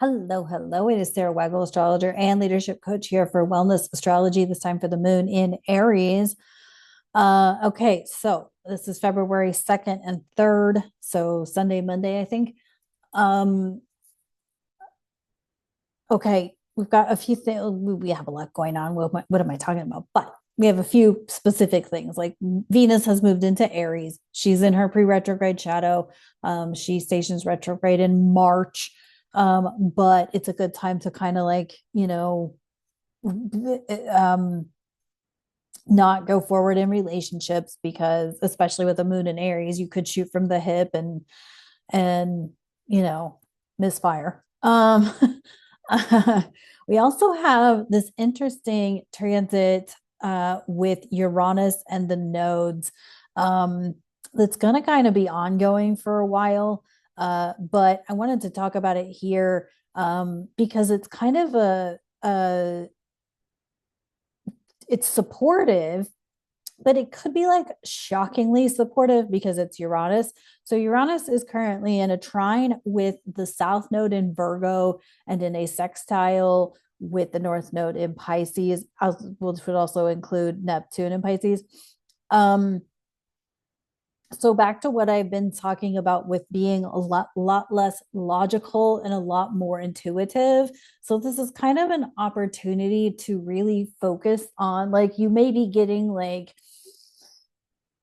Hello, hello. It is Sarah Weigel, astrologer and leadership coach here for Wellness Astrology, this time for the moon in Aries. Okay, so this is February 2nd and 3rd. So Sunday, Monday, I think. Um, okay, we've got a few things. We have a lot going on. What am I talking about? But we have a few specific things. Like Venus has moved into Aries. She's in her pre-retrograde shadow. She stations retrograde in March. But it's a good time to kind of um, not go forward in relationships because especially with the moon in Aries, you could shoot from the hip and you know misfire. We also have this interesting transit with Uranus and the nodes that's going to kind of be ongoing for a while. But I wanted to talk about it here because it's kind of a it's supportive, but it could be like shockingly supportive because it's Uranus. So Uranus is currently in a trine with the South Node in Virgo and in a sextile with the North Node in Pisces, which would also include Neptune in Pisces. Um, so back to what I've been talking about with being a lot less logical and a lot more intuitive. So this is kind of an opportunity to really focus on, like, you may be getting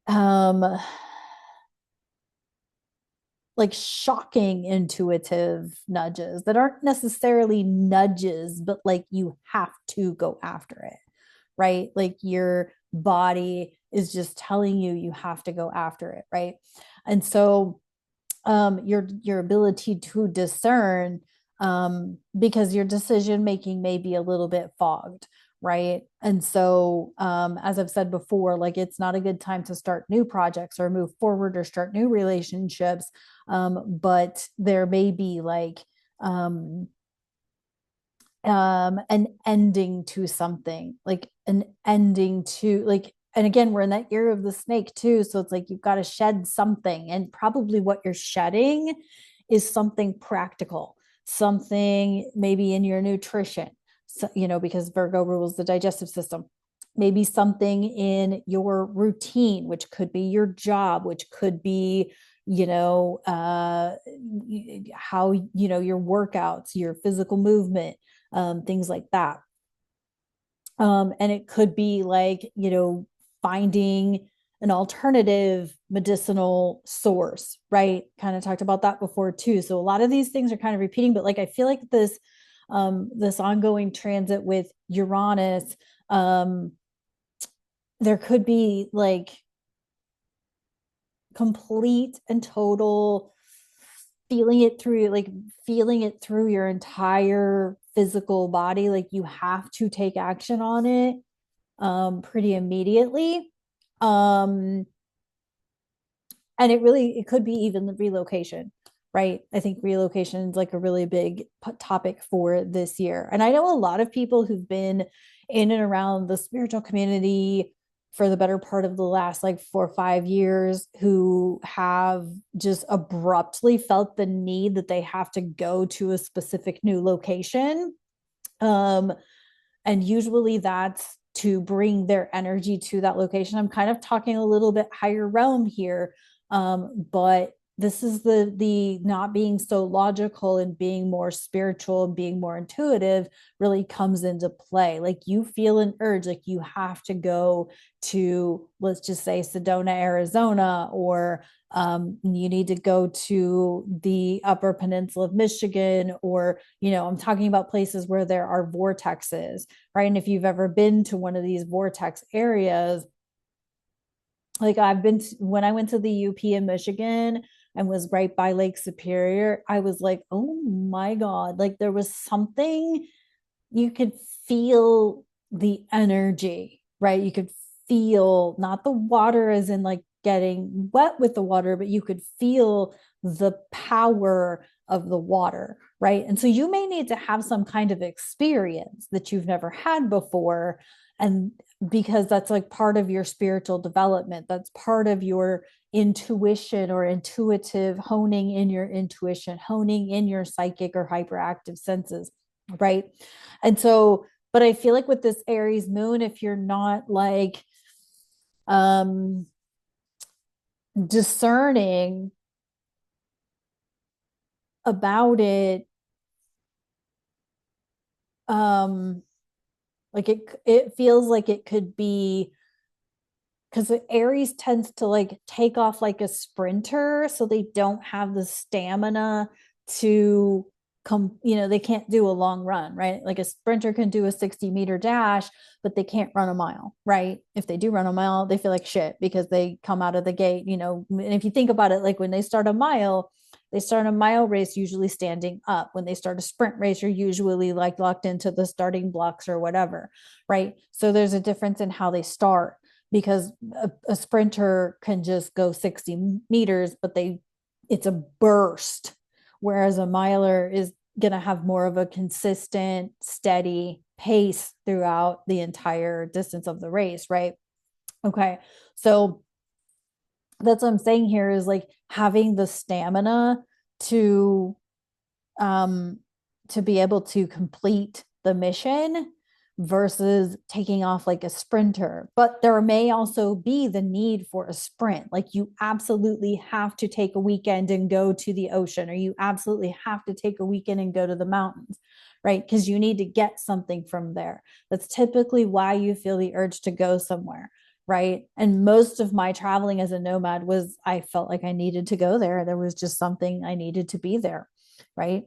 um like shocking intuitive nudges that aren't necessarily nudges, but like you have to go after it, right? Like your body is just telling you you have to go after it, right? And so your ability to discern, because your decision making may be a little bit fogged, right? And so as I've said before, like it's not a good time to start new projects or move forward or start new relationships, but there may be like um, an ending to something, like an ending to like, and again we're in that year of the snake too, so it's like you've got to shed something, and probably what you're shedding is something practical, something maybe in your nutrition, so, because Virgo rules the digestive system, maybe something in your routine, which could be your job, which could be how your workouts, your physical movement, things like that. And it could be like, finding an alternative medicinal source, right? Kind of talked about that before too. So a lot of these things are kind of repeating, but like I feel like this ongoing transit with Uranus, um, there could be like complete and total feeling it through your entire physical body, like you have to take action on it pretty immediately. um and it could be even the relocation, right? I think relocation is like a really big topic for this year, and I know a lot of people who've been in and around the spiritual community for the better part of the last like 4 or 5 years who have just abruptly felt the need that they have to go to a specific new location. um and usually that's to bring their energy to that location. I'm kind of talking a little bit higher realm here, but this is the not being so logical and being more spiritual and being more intuitive really comes into play. Like you feel an urge, like you have to go to, let's just say, Sedona, Arizona, or you need to go to the Upper Peninsula of Michigan, or I'm talking about places where there are vortexes, right? And if you've ever been to one of these vortex areas, like when I went to the UP in Michigan and was right by Lake Superior, I was like, oh my God, like there was something, you could feel the energy, right? You could feel not the water as in like getting wet with the water, but you could feel the power of the water, right? And so you may need to have some kind of experience that you've never had before. And because that's like part of your spiritual development, that's part of your intuition or intuitive, honing in your intuition, honing in your psychic or hyperactive senses, right? And so, but I feel like with this Aries moon, if you're not like discerning about it, like it feels like it could be, because Aries tends to like take off like a sprinter, so they don't have the stamina to come, they can't do a long run, right? Like a sprinter can do a 60-meter dash, but they can't run a mile, right? If they do run a mile, they feel like shit because they come out of the gate, and if you think about it, like when they start a mile race usually standing up. When they start a sprint race, you're usually like locked into the starting blocks or whatever, right? So there's a difference in how they start, because a sprinter can just go 60 meters, but it's a burst, whereas a miler is going to have more of a consistent, steady pace throughout the entire distance of the race, right? Okay. So that's what I'm saying here, is like having the stamina to um to be able to complete the mission versus taking off like a sprinter. But there may also be the need for a sprint. Like you absolutely have to take a weekend and go to the ocean, or you absolutely have to take a weekend and go to the mountains, right? Because you need to get something from there. That's typically why you feel the urge to go somewhere, right? And most of my traveling as a nomad was, I felt like I needed to go there. There was just something, I needed to be there, right?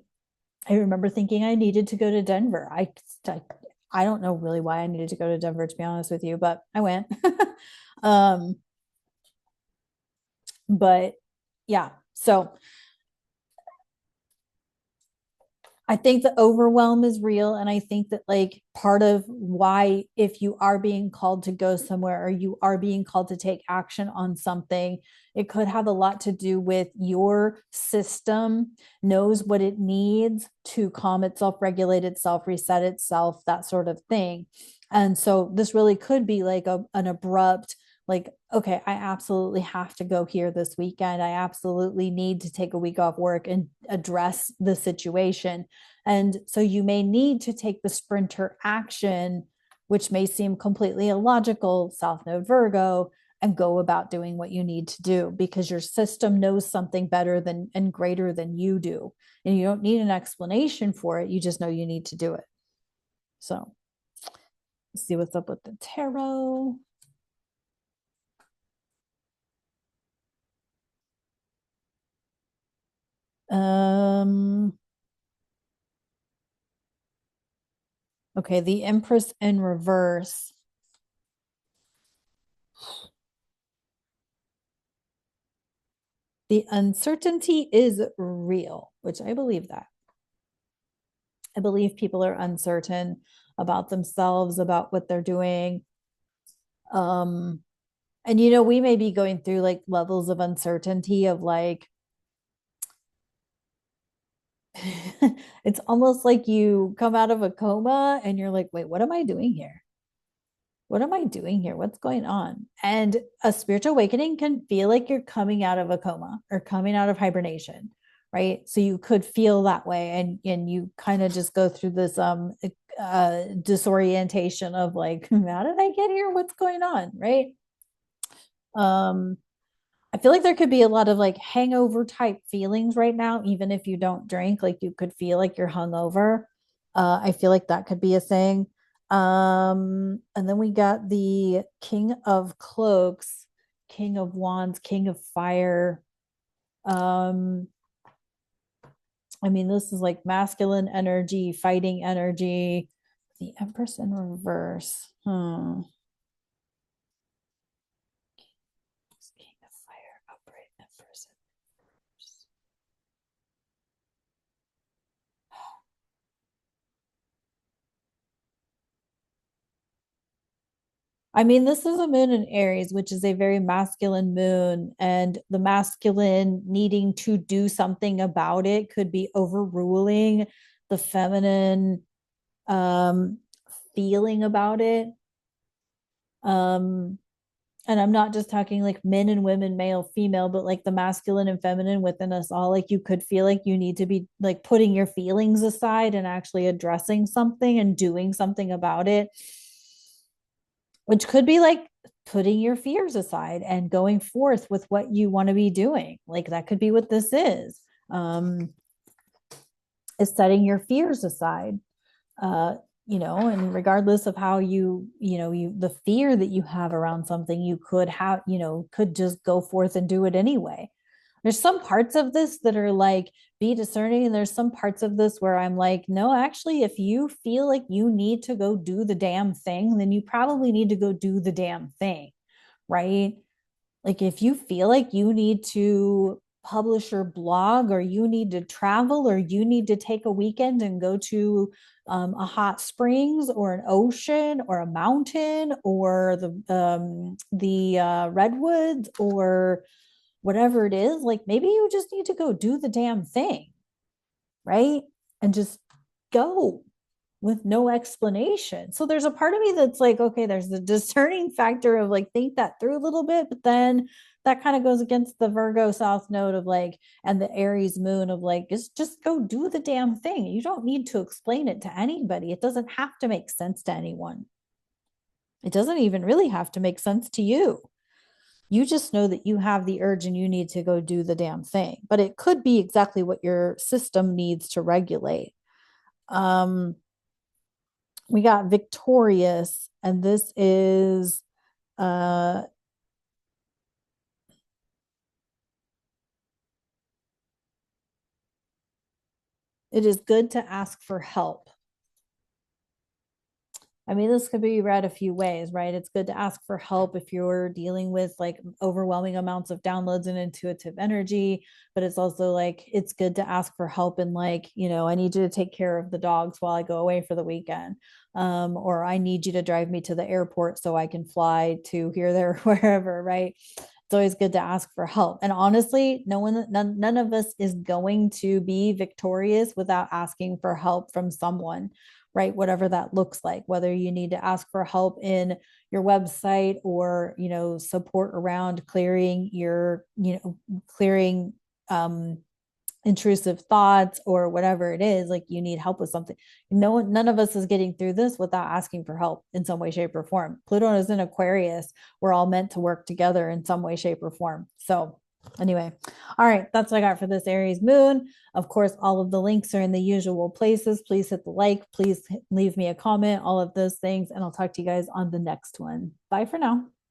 I remember thinking I needed to go to Denver. I don't know really why I needed to go to Denver, to be honest with you, but I went. um, but yeah, so I think the overwhelm is real. And I think that like part of why, if you are being called to go somewhere or you are being called to take action on something, it could have a lot to do with your system knows what it needs to calm itself, regulate itself, reset itself, that sort of thing. And so this really could be like an abrupt, like, okay, I absolutely have to go here this weekend. I absolutely need to take a week off work and address the situation. And so you may need to take the sprinter action, which may seem completely illogical, South Node Virgo, and go about doing what you need to do, because your system knows something better than and greater than you do. And you don't need an explanation for it. You just know you need to do it. So let's see what's up with the tarot. Um, okay, the Empress in reverse. The uncertainty is real, which I believe that. I believe people are uncertain about themselves, about what they're doing. Um, and we may be going through like levels of uncertainty of like, it's almost like you come out of a coma and you're like, wait, what am I doing here? What am I doing here? What's going on? And a spiritual awakening can feel like you're coming out of a coma or coming out of hibernation, right? So you could feel that way, and you kind of just go through this disorientation of like, how did I get here? What's going on, right? Um, I feel like there could be a lot of like hangover type feelings right now, even if you don't drink. Like you could feel like you're hungover. I feel like that could be a thing. And then we got the King of Cloaks, King of Wands, King of Fire. Um, I mean, this is like masculine energy, fighting energy. The Empress in reverse. King of Fire, upright Empress. I mean, this is a moon in Aries, which is a very masculine moon, and the masculine needing to do something about it could be overruling the feminine um feeling about it. Um And I'm not just talking like men and women, male, female, but like the masculine and feminine within us all. Like you could feel like you need to be like putting your feelings aside and actually addressing something and doing something about it, which could be like putting your fears aside and going forth with what you want to be doing. Like that could be what this um, is setting your fears aside. uh, and regardless of how the fear that you have around something, you could have, could just go forth and do it anyway. There's some parts of this that are like, be discerning. And there's some parts of this where I'm like, no, actually, if you feel like you need to go do the damn thing, then you probably need to go do the damn thing. Right. Like if you feel like you need to publish your blog, or you need to travel, or you need to take a weekend and go to a hot springs or an ocean or a mountain or the redwoods or whatever it is, like maybe you just need to go do the damn thing, right? And just go with no explanation. So there's a part of me that's like, okay, there's the discerning factor of like, think that through a little bit, but then that kind of goes against the Virgo South Node of like, and the Aries moon of like, just go do the damn thing. You don't need to explain it to anybody. It doesn't have to make sense to anyone. It doesn't even really have to make sense to you. You just know that you have the urge and you need to go do the damn thing. But it could be exactly what your system needs to regulate. Um, we got victorious, and this is uh it is good to ask for help. I mean, this could be read a few ways, right? It's good to ask for help if you're dealing with like overwhelming amounts of downloads and intuitive energy. But it's also like, it's good to ask for help in like, I need you to take care of the dogs while I go away for the weekend. Or I need you to drive me to the airport so I can fly to here, there, wherever, right? It's always good to ask for help. And honestly, none of us is going to be victorious without asking for help from someone, right? Whatever that looks like, whether you need to ask for help in your website or, support around clearing intrusive thoughts or whatever it is, like you need help with something. None of us is getting through this without asking for help in some way, shape, or form. Pluto is in Aquarius. We're all meant to work together in some way, shape, or form. So anyway, all right, that's what I got for this Aries moon. Of course, all of the links are in the usual places. Please hit the like, please leave me a comment, all of those things, and I'll talk to you guys on the next one. Bye for now.